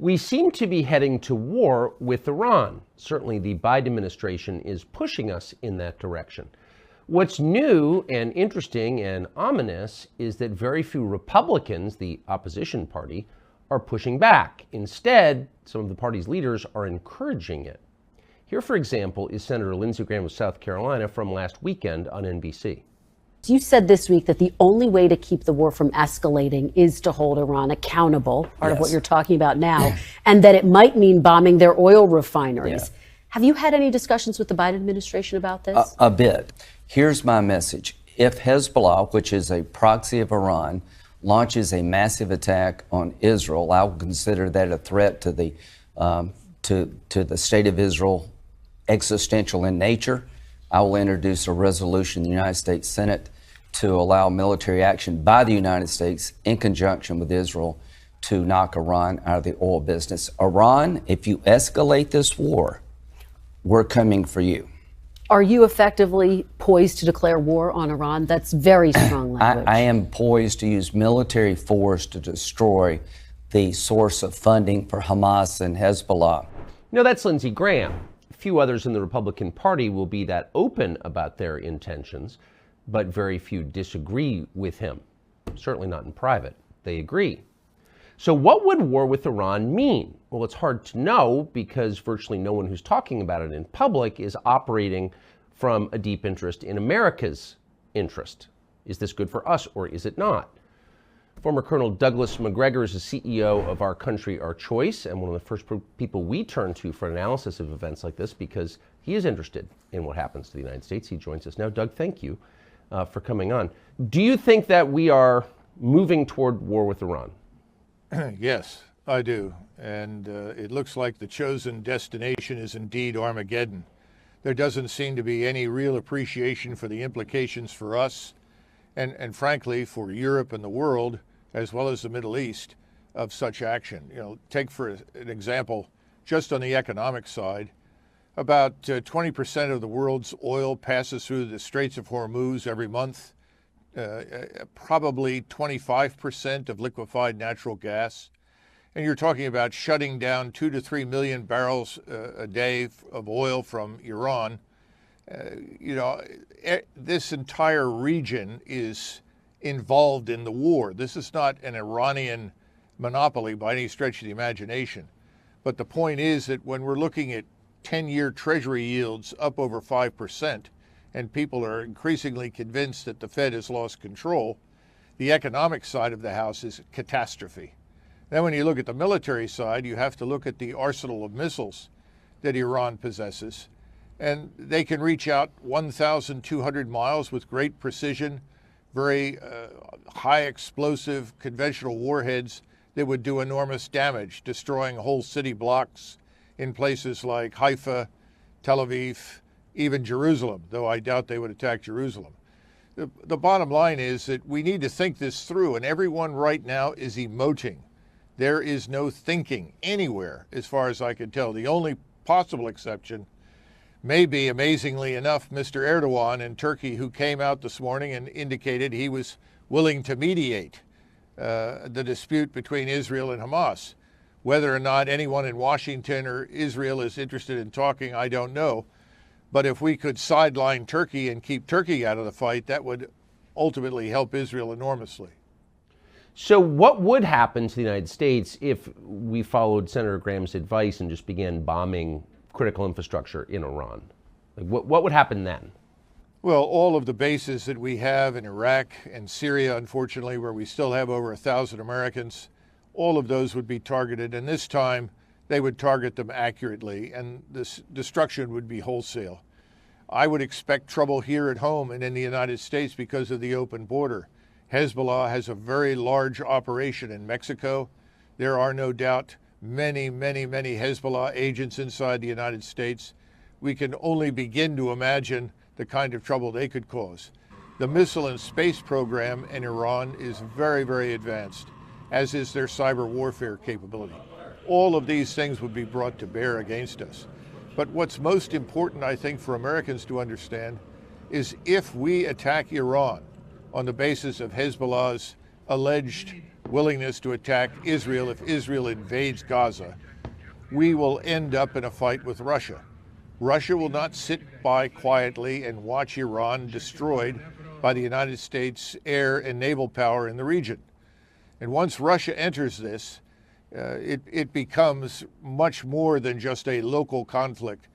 We seem to be heading to war with Iran. Certainly the Biden administration is pushing us in that direction. What's new and interesting and ominous is that very few Republicans, the opposition party, are pushing back. Instead, some of the party's leaders are encouraging it. Here, for example, is Senator Lindsey Graham of South Carolina from last weekend on NBC. You said this week that the only way to keep the war from escalating is to hold Iran accountable, part of what you're talking about now, and that it might mean bombing their oil refineries. Have you had any discussions with the Biden administration about this? A bit. Here's my message. If Hezbollah, which is a proxy of Iran, launches a massive attack on Israel, I will consider that a threat to the state of Israel, existential in nature. I will introduce a resolution in the United States Senate to allow military action by the United States in conjunction with Israel to knock Iran out of the oil business. Iran, if you escalate this war, we're coming for you. Are you effectively poised to declare war on Iran? That's very strong language. I am poised to use military force to destroy the source of funding for Hamas and Hezbollah. No, that's Lindsey Graham. Few others in the Republican Party will be that open about their intentions, but very few disagree with him. Certainly not in private. They agree. So what would war with Iran mean? Well, it's hard to know because virtually no one who's talking about it in public is operating from a deep interest in America's interest. Is this good for us or is it not? Former Colonel Douglas Macgregor is the CEO of Our Country, Our Choice, and one of the first people we turn to for analysis of events like this because he is interested in what happens to the United States. He joins us now. Doug, thank you for coming on. Do you think that we are moving toward war with Iran? Yes, I do. And it looks like the chosen destination is indeed Armageddon. There doesn't seem to be any real appreciation for the implications for us and frankly, for Europe and the world, as well as the Middle East, of such action. You know, take for an example, just on the economic side, about 20% of the world's oil passes through the Straits of Hormuz every month. Probably 25% of liquefied natural gas. And you're talking about shutting down 2 to 3 million barrels a day of oil from Iran. This entire region is involved in the war. This is not an Iranian monopoly by any stretch of the imagination. But the point is that when we're looking at 10-year Treasury yields up over 5%, and people are increasingly convinced that the Fed has lost control, the economic side of the house is catastrophe. Then when you look at the military side, you have to look at the arsenal of missiles that Iran possesses. And they can reach out 1,200 miles with great precision, very high explosive conventional warheads that would do enormous damage, destroying whole city blocks in places like Haifa, Tel Aviv, even Jerusalem, though I doubt they would attack Jerusalem. The bottom line is that we need to think this through, and everyone right now is emoting. There is no thinking anywhere, as far as I can tell. The only possible exception may be, amazingly enough, Mr. Erdogan in Turkey, who came out this morning and indicated he was willing to mediate the dispute between Israel and Hamas. Whether or not anyone in Washington or Israel is interested in talking, I don't know. But if we could sideline Turkey and keep Turkey out of the fight, that would ultimately help Israel enormously. So what would happen to the United States if we followed Senator Graham's advice and just began bombing critical infrastructure in Iran? Like what would happen then? Well, all of the bases that we have in Iraq and Syria, unfortunately, where we still have over 1,000 Americans, all of those would be targeted. And this time, they would target them accurately, and this destruction would be wholesale. I would expect trouble here at home and in the United States because of the open border. Hezbollah has a very large operation in Mexico. There are no doubt many Hezbollah agents inside the United States. We can only begin to imagine the kind of trouble they could cause. The missile and space program in Iran is very advanced, as is their cyber warfare capability. All of these things would be brought to bear against us. But what's most important, I think, for Americans to understand is if we attack Iran on the basis of Hezbollah's alleged willingness to attack Israel if Israel invades Gaza, we will end up in a fight with Russia. Russia will not sit by quietly and watch Iran destroyed by the United States air and naval power in the region. And once Russia enters this, it becomes much more than just a local conflict,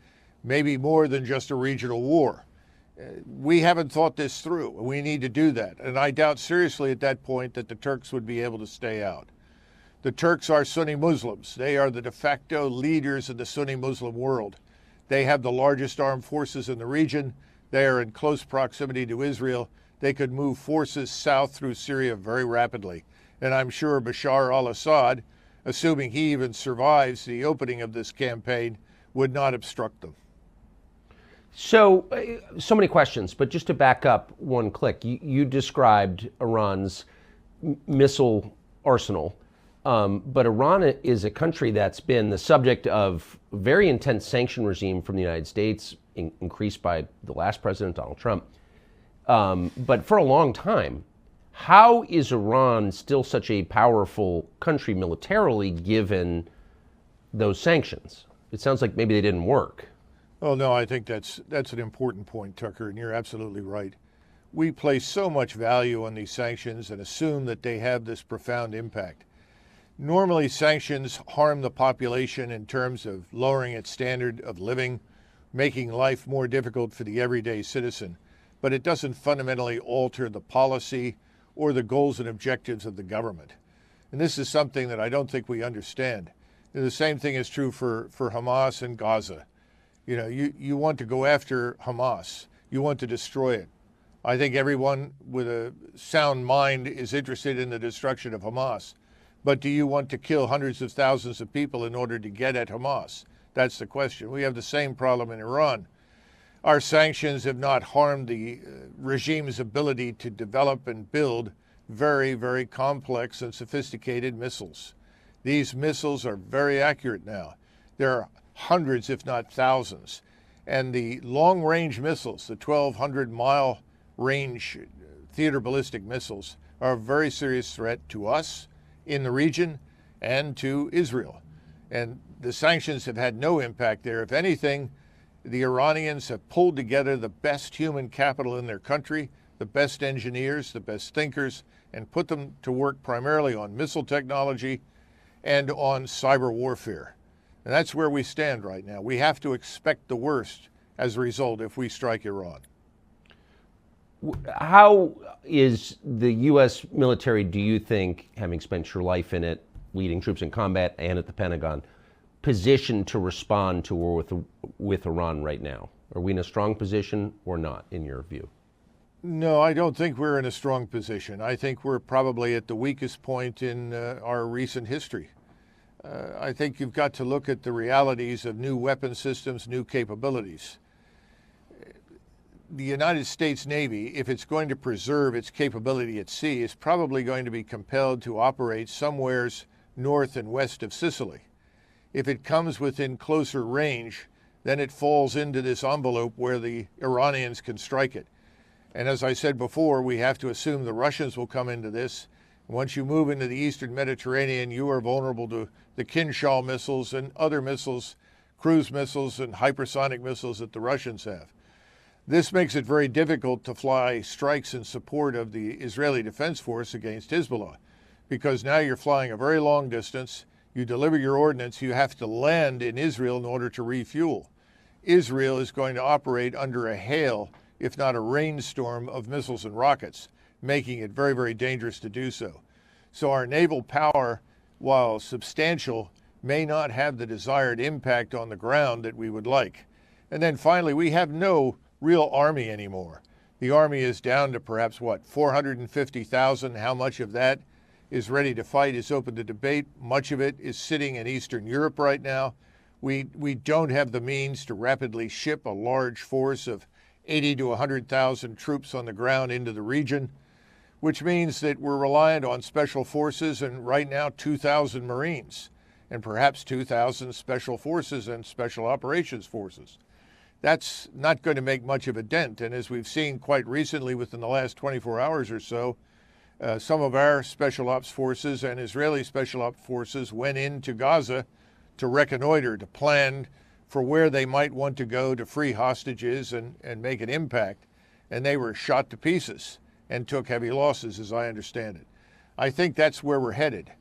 maybe more than just a regional war. We haven't thought this through. We need to do that. And I doubt seriously at that point that the Turks would be able to stay out. The Turks are Sunni Muslims. They are the de facto leaders of the Sunni Muslim world. They have the largest armed forces in the region. They are in close proximity to Israel. They could move forces south through Syria very rapidly. And I'm sure Bashar al-Assad, assuming he even survives the opening of this campaign, would not obstruct them. So many questions, but just to back up one click, you described Iran's missile arsenal. But Iran is a country that's been the subject of a very intense sanction regime from the United States, increased by the last president, Donald Trump. But for a long time, how is Iran still such a powerful country militarily given those sanctions? It sounds like maybe they didn't work. Oh, no, I think that's an important point, Tucker, and you're absolutely right. We place so much value on these sanctions and assume that they have this profound impact. Normally, sanctions harm the population in terms of lowering its standard of living, making life more difficult for the everyday citizen, but it doesn't fundamentally alter the policy or the goals and objectives of the government. And this is something that I don't think we understand. And the same thing is true for Hamas and Gaza. You know, you want to go after Hamas. You want to destroy it. I think everyone with a sound mind is interested in the destruction of Hamas. But do you want to kill hundreds of thousands of people in order to get at Hamas? That's the question. We have the same problem in Iran. Our sanctions have not harmed the regime's ability to develop and build very, very complex and sophisticated missiles. These missiles are very accurate now. There are hundreds, if not thousands. And the long-range missiles, the 1,200-mile range theater ballistic missiles, are a very serious threat to us in the region and to Israel. And the sanctions have had no impact there. If anything, the Iranians have pulled together the best human capital in their country, the best engineers, the best thinkers, and put them to work primarily on missile technology and on cyber warfare. And that's where we stand right now. We have to expect the worst as a result if we strike Iran. How is the U.S. military, do you think, having spent your life in it, leading troops in combat and at the Pentagon, positioned to respond to war with Iran right now? Are we in a strong position or not, in your view? No, I don't think we're in a strong position. I think we're probably at the weakest point in our recent history. I think you've got to look at the realities of new weapon systems, new capabilities. The United States Navy, if it's going to preserve its capability at sea, is probably going to be compelled to operate somewheres north and west of Sicily. If it comes within closer range, then it falls into this envelope where the Iranians can strike it. And as I said before, we have to assume the Russians will come into this. Once you move into the Eastern Mediterranean, you are vulnerable to the Kinshal missiles and other missiles, cruise missiles and hypersonic missiles that the Russians have. This makes it very difficult to fly strikes in support of the Israeli Defense Force against Hezbollah, because now you're flying a very long distance, you deliver your ordnance, you have to land in Israel in order to refuel. Israel is going to operate under a hail, if not a rainstorm, of missiles and rockets, making it very, very dangerous to do so. So our naval power, while substantial, may not have the desired impact on the ground that we would like. And then finally, we have no real army anymore. The army is down to perhaps, 450,000. How much of that is ready to fight is open to debate. Much of it is sitting in Eastern Europe right now. We don't have the means to rapidly ship a large force of 80 to 100,000 troops on the ground into the region, which means that we're reliant on special forces and right now 2,000 Marines and perhaps 2,000 special forces and special operations forces. That's not going to make much of a dent. And as we've seen quite recently within the last 24 hours or so, Some of our special ops forces and Israeli special ops forces went into Gaza to reconnoiter, to plan for where they might want to go to free hostages and make an impact. And they were shot to pieces and took heavy losses, as I understand it. I think that's where we're headed.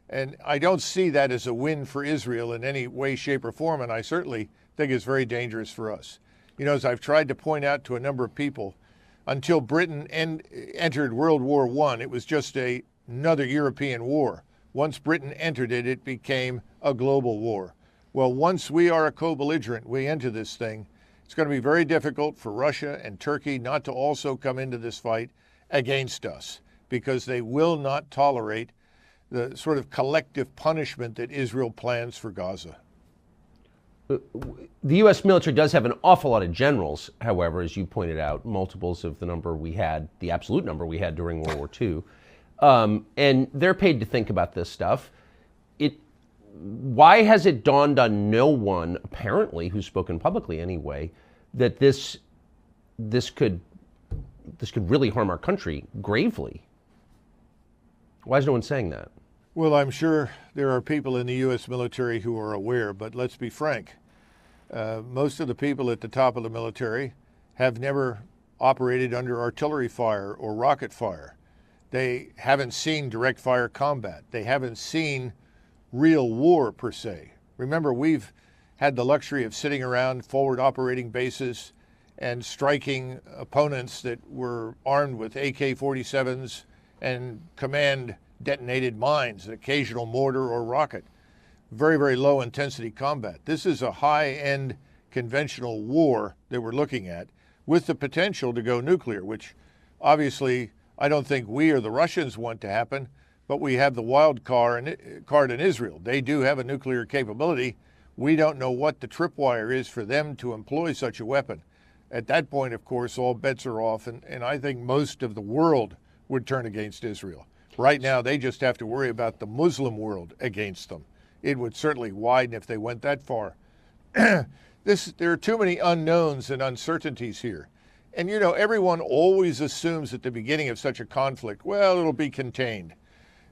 And I don't see that as a win for Israel in any way, shape, or form, and I certainly think it's very dangerous for us. You know, as I've tried to point out to a number of people, until Britain entered World War I, it was just another European war. Once Britain entered it, it became a global war. Well, once we are a co-belligerent, we enter this thing, it's going to be very difficult for Russia and Turkey not to also come into this fight against us, because they will not tolerate the sort of collective punishment that Israel plans for Gaza. The U.S. military does have an awful lot of generals, however, as you pointed out, multiples of the number we had, the absolute number we had during World War II. And they're paid to think about this stuff. Why has it dawned on no one, apparently, who's spoken publicly anyway, that this could really harm our country gravely? Why is no one saying that? Well, I'm sure there are people in the U.S. military who are aware, but let's be frank. Most of the people at the top of the military have never operated under artillery fire or rocket fire. They haven't seen direct fire combat. They haven't seen real war per se. Remember, we've had the luxury of sitting around forward operating bases and striking opponents that were armed with AK-47s and command detonated mines, an occasional mortar or rocket. Very, very low intensity combat. This is a high-end conventional war that we're looking at with the potential to go nuclear, which obviously I don't think we or the Russians want to happen, but we have the wild card in Israel. They do have a nuclear capability. We don't know what the tripwire is for them to employ such a weapon. At that point, of course, all bets are off, and I think most of the world would turn against Israel. Right now, they just have to worry about the Muslim world against them. It would certainly widen if they went that far. There are too many unknowns and uncertainties here. And, you know, everyone always assumes at the beginning of such a conflict, well, it'll be contained.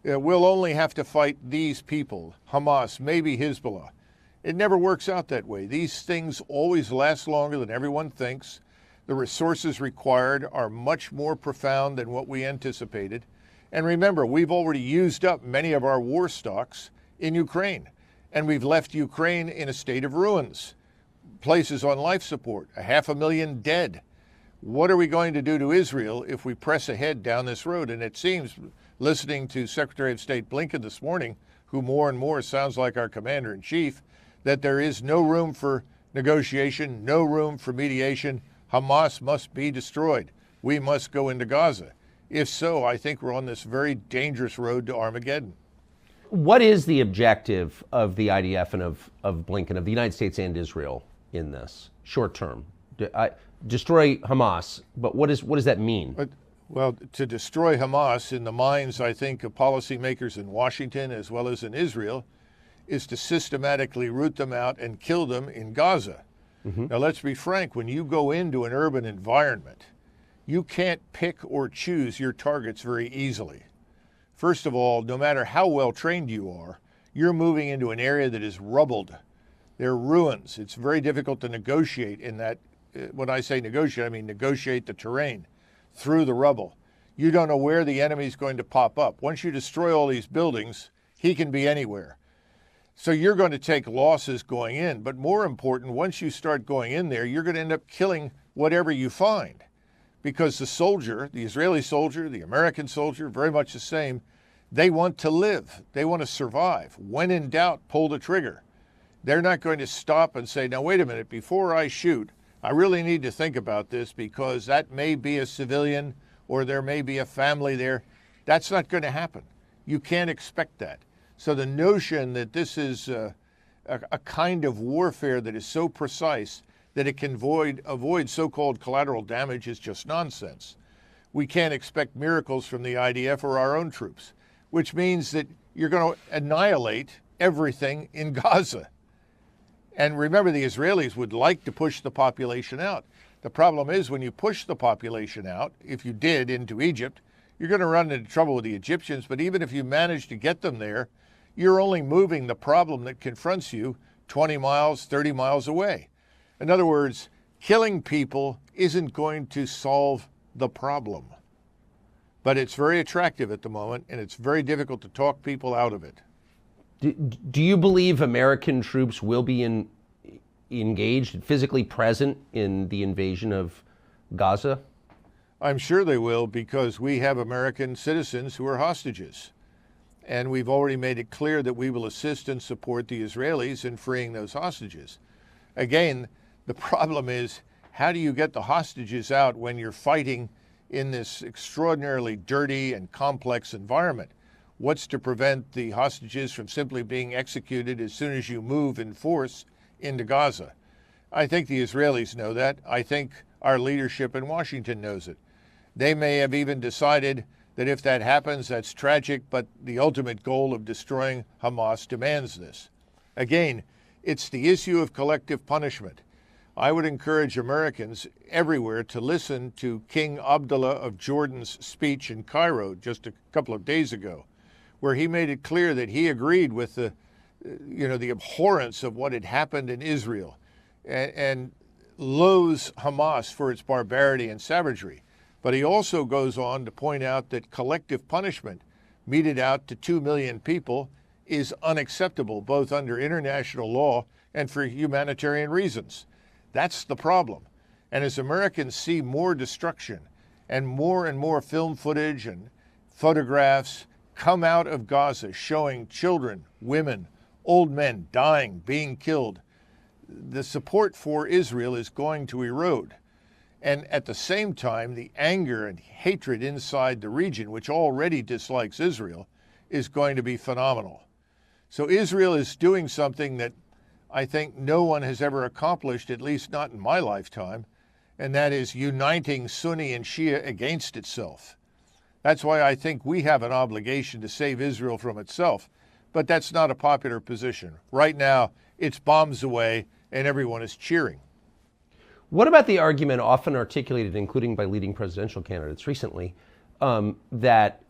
We'll only have to fight these people, Hamas, maybe Hezbollah. It never works out that way. These things always last longer than everyone thinks. The resources required are much more profound than what we anticipated. And remember, we've already used up many of our war stocks in Ukraine, and we've left Ukraine in a state of ruins, places on life support, 500,000 dead. What are we going to do to Israel if we press ahead down this road? And it seems, listening to Secretary of State Blinken this morning, who more and more sounds like our commander-in-chief, that there is no room for negotiation, no room for mediation. Hamas must be destroyed. We must go into Gaza. If so, I think we're on this very dangerous road to Armageddon. What is the objective of the IDF and of Blinken, of the United States and Israel in this short term? Destroy Hamas, but what does that mean? Well, to destroy Hamas, in the minds, I think, of policymakers in Washington as well as in Israel, is to systematically root them out and kill them in Gaza. Mm-hmm. Now, let's be frank, when you go into an urban environment, you can't pick or choose your targets very easily. First of all, no matter how well trained you are, you're moving into an area that is rubbled. There are ruins. It's very difficult to negotiate in that. When I say negotiate, I mean negotiate the terrain through the rubble. You don't know where the enemy's going to pop up. Once you destroy all these buildings, he can be anywhere. So you're going to take losses going in. But more important, once you start going in there, you're going to end up killing whatever you find. Because the soldier, the Israeli soldier, the American soldier, very much the same, they want to live. They want to survive. When in doubt, pull the trigger. They're not going to stop and say, now, wait a minute, before I shoot, I really need to think about this because that may be a civilian or there may be a family there. That's not going to happen. You can't expect that. So the notion that this is a kind of warfare that is so precise that it can avoid so-called collateral damage is just nonsense. We can't expect miracles from the IDF or our own troops, which means that you're going to annihilate everything in Gaza. And remember, the Israelis would like to push the population out. The problem is when you push the population out, if you did into Egypt, you're going to run into trouble with the Egyptians, but even if you manage to get them there, you're only moving the problem that confronts you 20 miles, 30 miles away. In other words, killing people isn't going to solve the problem. But it's very attractive at the moment, and it's very difficult to talk people out of it. Do you believe American troops will be engaged, physically present in the invasion of Gaza? I'm sure they will, because we have American citizens who are hostages. And we've already made it clear that we will assist and support the Israelis in freeing those hostages. Again, the problem is, how do you get the hostages out when you're fighting in this extraordinarily dirty and complex environment? What's to prevent the hostages from simply being executed as soon as you move in force into Gaza? I think the Israelis know that. I think our leadership in Washington knows it. They may have even decided that if that happens, that's tragic, but the ultimate goal of destroying Hamas demands this. Again, it's the issue of collective punishment. I would encourage Americans everywhere to listen to King Abdullah of Jordan's speech in Cairo just a couple of days ago, where he made it clear that he agreed with the abhorrence of what had happened in Israel and loathes Hamas for its barbarity and savagery. But he also goes on to point out that collective punishment meted out to 2 million people is unacceptable, both under international law and for humanitarian reasons. That's the problem. And as Americans see more destruction and more film footage and photographs come out of Gaza showing children, women, old men dying, being killed, the support for Israel is going to erode. And at the same time, the anger and hatred inside the region, which already dislikes Israel, is going to be phenomenal. So Israel is doing something that I think no one has ever accomplished, at least not in my lifetime, and that is uniting Sunni and Shia against itself. That's why I think we have an obligation to save Israel from itself, but that's not a popular position. Right now, it's bombs away and everyone is cheering. What about the argument often articulated, including by leading presidential candidates recently, that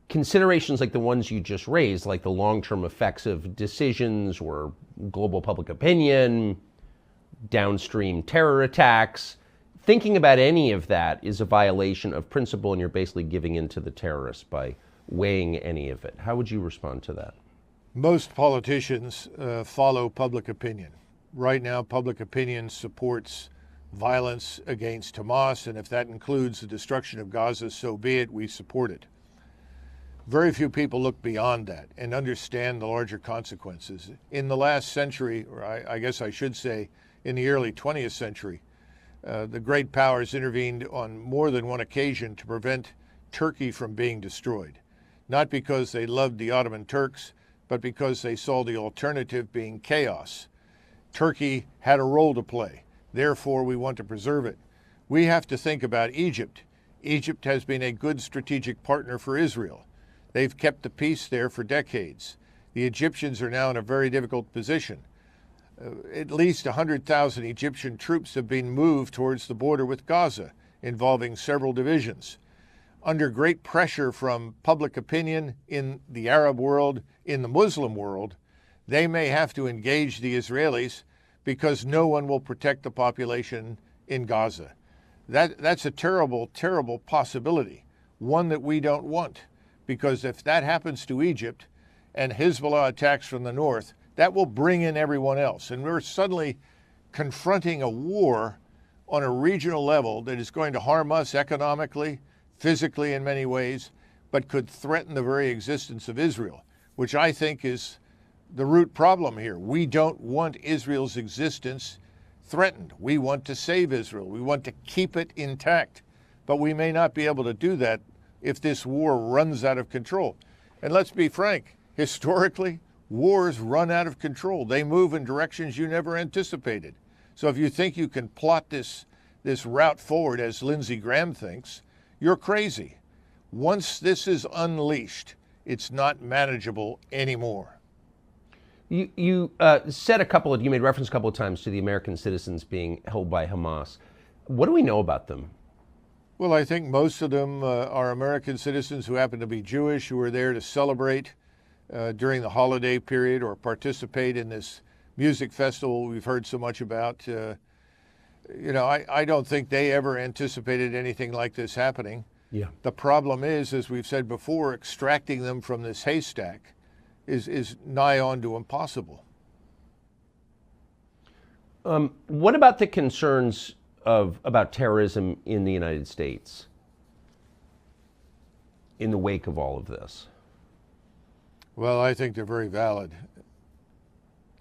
considerations like the ones you just raised, like the long-term effects of decisions or global public opinion, downstream terror attacks, thinking about any of that is a violation of principle, and you're basically giving in to the terrorists by weighing any of it? How would you respond to that? Most politicians follow public opinion. Right now, public opinion supports violence against Hamas, and if that includes the destruction of Gaza, so be it, we support it. Very few people look beyond that and understand the larger consequences. In the last century, or I guess I should say in the early 20th century, the great powers intervened on more than one occasion to prevent Turkey from being destroyed. Not because they loved the Ottoman Turks, but because they saw the alternative being chaos. Turkey had a role to play. Therefore, we want to preserve it. We have to think about Egypt. Egypt has been a good strategic partner for Israel. They've kept the peace there for decades. The Egyptians are now in a very difficult position. At least 100,000 Egyptian troops have been moved towards the border with Gaza, involving several divisions. Under great pressure from public opinion in the Arab world, in the Muslim world, they may have to engage the Israelis because no one will protect the population in Gaza. That's a terrible, terrible possibility, one that we don't want, because if that happens to Egypt and Hezbollah attacks from the north, that will bring in everyone else. And we're suddenly confronting a war on a regional level that is going to harm us economically, physically in many ways, but could threaten the very existence of Israel, which I think is the root problem here. We don't want Israel's existence threatened. We want to save Israel. We want to keep it intact. But we may not be able to do that if this war runs out of control. And let's be frank, historically, wars run out of control. They move in directions you never anticipated. So if you think you can plot this route forward, as Lindsey Graham thinks, you're crazy. Once this is unleashed, it's not manageable anymore. You made reference a couple of times to the American citizens being held by Hamas. What do we know about them? Well, I think most of them are American citizens who happen to be Jewish, who are there to celebrate during the holiday period or participate in this music festival we've heard so much about. I don't think they ever anticipated anything like this happening. Yeah. The problem is, as we've said before, extracting them from this haystack is nigh on to impossible. What about the concerns about terrorism in the United States in the wake of all of this? Well, I think they're very valid.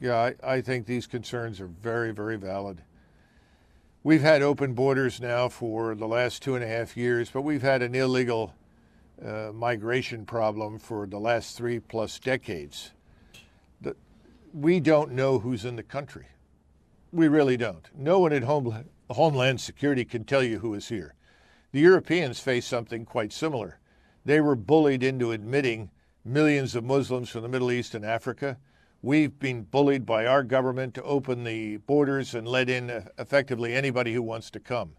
Yeah, I think these concerns are very, very valid. We've had open borders now for the last 2.5 years, but we've had an illegal migration problem for the last 3+ decades. We don't know who's in the country. We really don't. No one at Homeland Security can tell you who is here. The Europeans face something quite similar. They were bullied into admitting millions of Muslims from the Middle East and Africa. We've been bullied by our government to open the borders and let in effectively anybody who wants to come.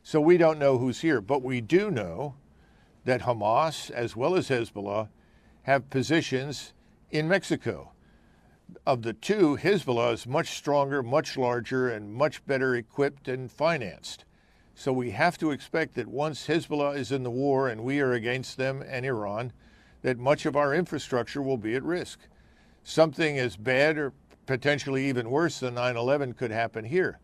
So we don't know who's here, but we do know that Hamas, as well as Hezbollah, have positions in Mexico. Of the two, Hezbollah is much stronger, much larger, and much better equipped and financed. So we have to expect that once Hezbollah is in the war and we are against them and Iran, that much of our infrastructure will be at risk. Something as bad or potentially even worse than 9/11 could happen here.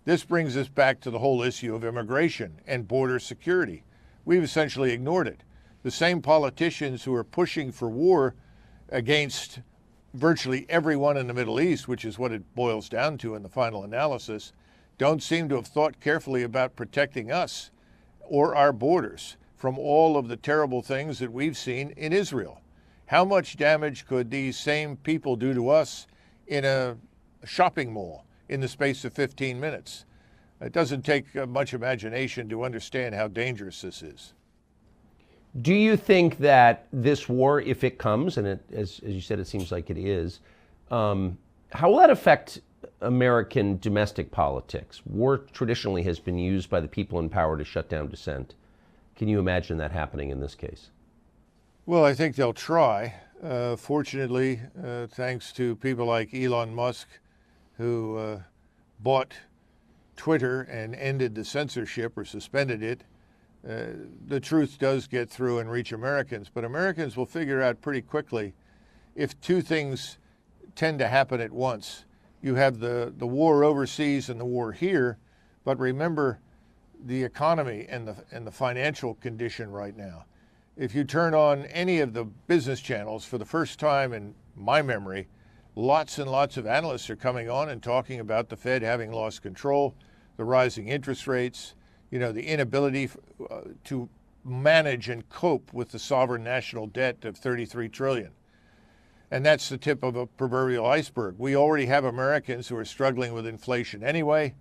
This brings us back to the whole issue of immigration and border security. We've essentially ignored it. The same politicians who are pushing for war against virtually everyone in the Middle East, which is what it boils down to in the final analysis, don't seem to have thought carefully about protecting us or our borders from all of the terrible things that we've seen in Israel. How much damage could these same people do to us in a shopping mall in the space of 15 minutes? It doesn't take much imagination to understand how dangerous this is. Do you think that this war, if it comes, and as you said, it seems like it is, how will that affect American domestic politics? War traditionally has been used by the people in power to shut down dissent. Can you imagine that happening in this case? Well, I think they'll try. Fortunately, thanks to people like Elon Musk, who bought Twitter and ended the censorship or suspended it, the truth does get through and reach Americans. But Americans will figure out pretty quickly if two things tend to happen at once. You have the war overseas and the war here, but remember the economy and the financial condition right now. If you turn on any of the business channels, for the first time in my memory, lots and lots of analysts are coming on and talking about the Fed having lost control, the rising interest rates, the inability to manage and cope with the sovereign national debt of $33 trillion. And that's the tip of a proverbial iceberg. We already have Americans who are struggling with inflation anyway.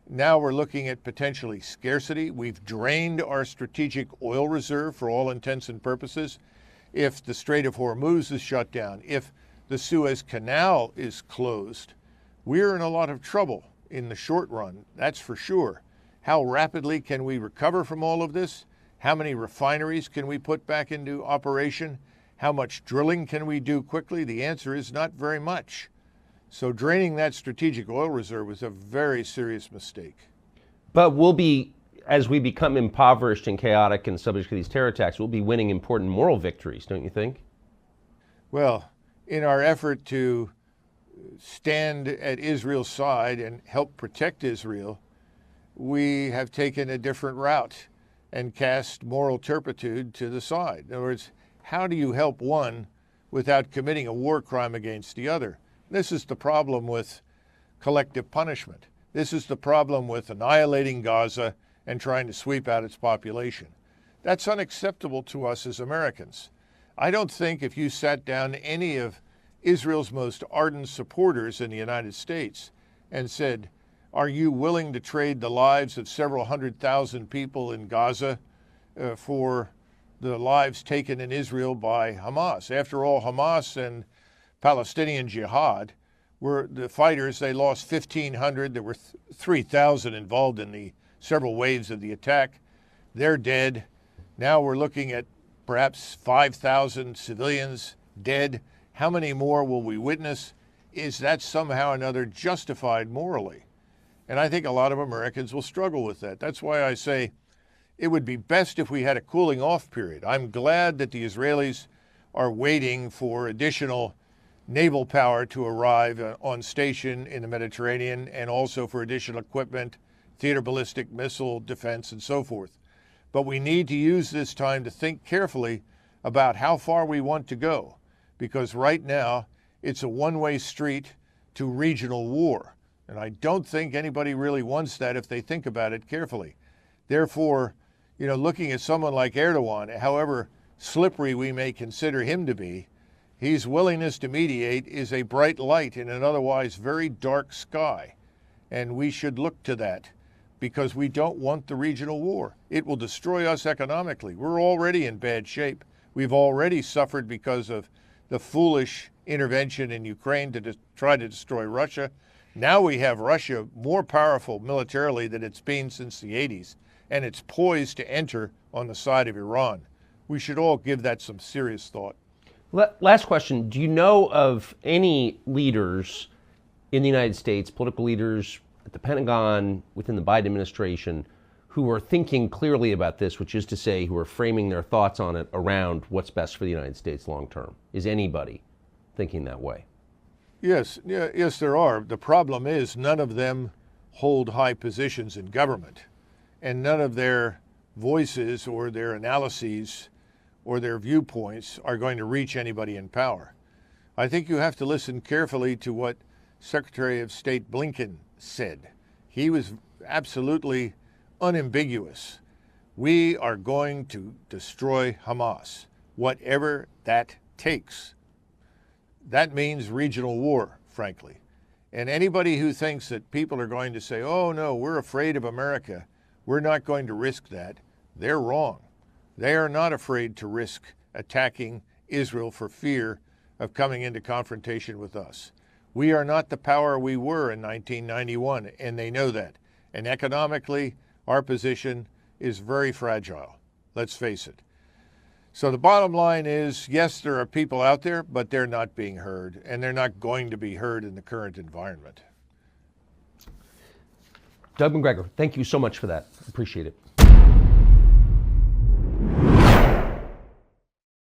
Now we're looking at potentially scarcity. We've drained our strategic oil reserve for all intents and purposes. If the Strait of Hormuz is shut down, if the Suez Canal is closed, we're in a lot of trouble in the short run, that's for sure. How rapidly can we recover from all of this? How many refineries can we put back into operation? How much drilling can we do quickly? The answer is not very much. So draining that strategic oil reserve was a very serious mistake. But as we become impoverished and chaotic and subject to these terror attacks, we'll be winning important moral victories, don't you think? Well, in our effort to stand at Israel's side and help protect Israel, we have taken a different route and cast moral turpitude to the side. In other words, how do you help one without committing a war crime against the other? This is the problem with collective punishment. This is the problem with annihilating Gaza and trying to sweep out its population. That's unacceptable to us as Americans. I don't think if you sat down any of Israel's most ardent supporters in the United States and said, are you willing to trade the lives of several 100,000 people in Gaza for the lives taken in Israel by Hamas? After all, Hamas and Palestinian Jihad were the fighters. They lost 1,500. There were 3,000 involved in the several waves of the attack. they're dead. Now we're looking at perhaps 5,000 civilians dead. How many more will we witness? Is that somehow or another justified morally? And I think a lot of Americans will struggle with that. That's why I say it would be best if we had a cooling off period. I'm glad that the Israelis are waiting for additional naval power to arrive on station in the Mediterranean, and also for additional equipment, theater ballistic missile defense, and so forth. But we need to use this time to think carefully about how far we want to go, because right now it's a one-way street to regional war. And I don't think anybody really wants that if they think about it carefully. Therefore, looking at someone like Erdogan, however slippery we may consider him to be, his willingness to mediate is a bright light in an otherwise very dark sky. And we should look to that, because we don't want the regional war. It will destroy us economically. We're already in bad shape. We've already suffered because of the foolish intervention in Ukraine to try to destroy Russia. Now we have Russia more powerful militarily than it's been since the 80s, and it's poised to enter on the side of Iran. We should all give that some serious thought. Last question. Do you know of any leaders in the United States, political leaders at the Pentagon, within the Biden administration, who are thinking clearly about this, which is to say, who are framing their thoughts on it around what's best for the United States long term? Is anybody thinking that way? Yes, there are. The problem is none of them hold high positions in government, and none of their voices or their analyses or their viewpoints are going to reach anybody in power. I think you have to listen carefully to what Secretary of State Blinken said. He was absolutely unambiguous. We are going to destroy Hamas, whatever that takes. That means regional war, frankly. And anybody who thinks that people are going to say, oh no, we're afraid of America, we're not going to risk that, they're wrong. They are not afraid to risk attacking Israel for fear of coming into confrontation with us. We are not the power we were in 1991, and they know that. And economically, our position is very fragile. Let's face it. So the bottom line is, yes, there are people out there, but they're not being heard, and they're not going to be heard in the current environment. Doug Macgregor, thank you so much for that. Appreciate it.